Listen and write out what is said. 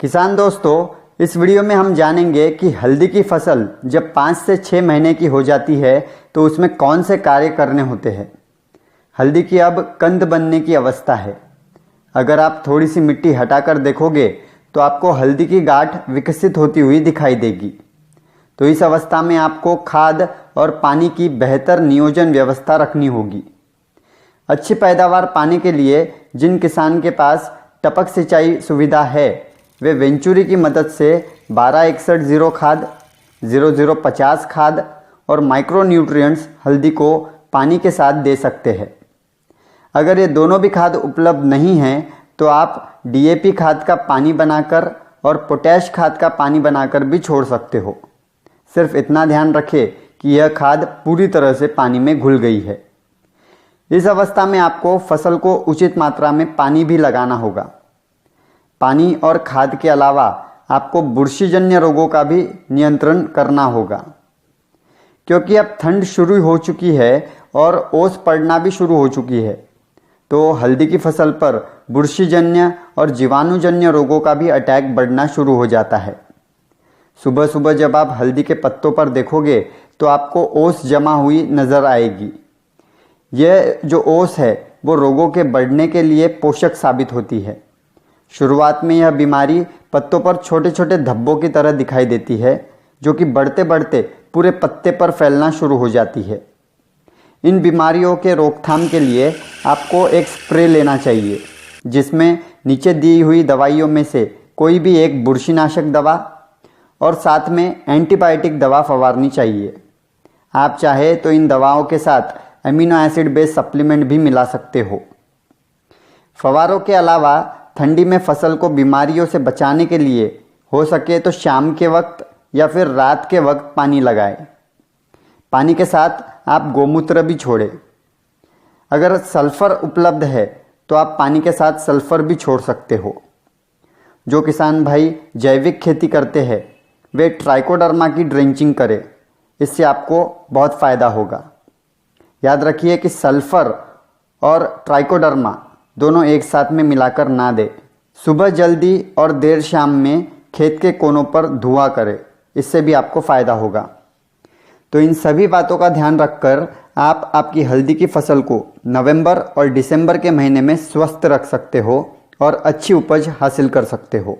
किसान दोस्तों, इस वीडियो में हम जानेंगे कि हल्दी की फसल जब 5 से 6 महीने की हो जाती है तो उसमें कौन से कार्य करने होते हैं। हल्दी की अब कंद बनने की अवस्था है। अगर आप थोड़ी सी मिट्टी हटाकर देखोगे तो आपको हल्दी की गांठ विकसित होती हुई दिखाई देगी। तो इस अवस्था में आपको खाद और पानी की बेहतर नियोजन व्यवस्था रखनी होगी। अच्छी पैदावार पाने के लिए जिन किसान के पास टपक सिंचाई सुविधा है वे वेंचुरी की मदद से 1261-0 खाद, 0050 खाद और माइक्रो न्यूट्रिएंट्स हल्दी को पानी के साथ दे सकते हैं। अगर ये दोनों भी खाद उपलब्ध नहीं हैं तो आप डीएपी खाद का पानी बनाकर और पोटैश खाद का पानी बनाकर भी छोड़ सकते हो। सिर्फ इतना ध्यान रखें कि यह खाद पूरी तरह से पानी में घुल गई है। इस अवस्था में आपको फसल को उचित मात्रा में पानी भी लगाना होगा। पानी और खाद के अलावा आपको बुरशीजन्य रोगों का भी नियंत्रण करना होगा, क्योंकि अब ठंड शुरू हो चुकी है और ओस पड़ना भी शुरू हो चुकी है। तो हल्दी की फसल पर बुरशीजन्य और जीवाणुजन्य रोगों का भी अटैक बढ़ना शुरू हो जाता है। सुबह सुबह जब आप हल्दी के पत्तों पर देखोगे तो आपको ओस जमा हुई नज़र आएगी। यह जो ओस है वो रोगों के बढ़ने के लिए पोषक साबित होती है। शुरुआत में यह बीमारी पत्तों पर छोटे छोटे धब्बों की तरह दिखाई देती है, जो कि बढ़ते बढ़ते पूरे पत्ते पर फैलना शुरू हो जाती है। इन बीमारियों के रोकथाम के लिए आपको एक स्प्रे लेना चाहिए, जिसमें नीचे दी हुई दवाइयों में से कोई भी एक बुरशीनाशक दवा और साथ में एंटीबायोटिक दवा फवारनी चाहिए। आप चाहे तो इन दवाओं के साथ अमीनो एसिड बेस्ड सप्लीमेंट भी मिला सकते हो। फवारों के अलावा ठंडी में फसल को बीमारियों से बचाने के लिए हो सके तो शाम के वक्त या फिर रात के वक्त पानी लगाएं। पानी के साथ आप गोमूत्र भी छोड़ें। अगर सल्फर उपलब्ध है तो आप पानी के साथ सल्फर भी छोड़ सकते हो। जो किसान भाई जैविक खेती करते हैं वे ट्राइकोडर्मा की ड्रेंचिंग करें, इससे आपको बहुत फ़ायदा होगा। याद रखिए कि सल्फर और ट्राइकोडर्मा दोनों एक साथ में मिलाकर ना दे। सुबह जल्दी और देर शाम में खेत के कोनों पर धुआं करें, इससे भी आपको फ़ायदा होगा। तो इन सभी बातों का ध्यान रखकर आप आपकी हल्दी की फसल को नवंबर और दिसंबर के महीने में स्वस्थ रख सकते हो और अच्छी उपज हासिल कर सकते हो।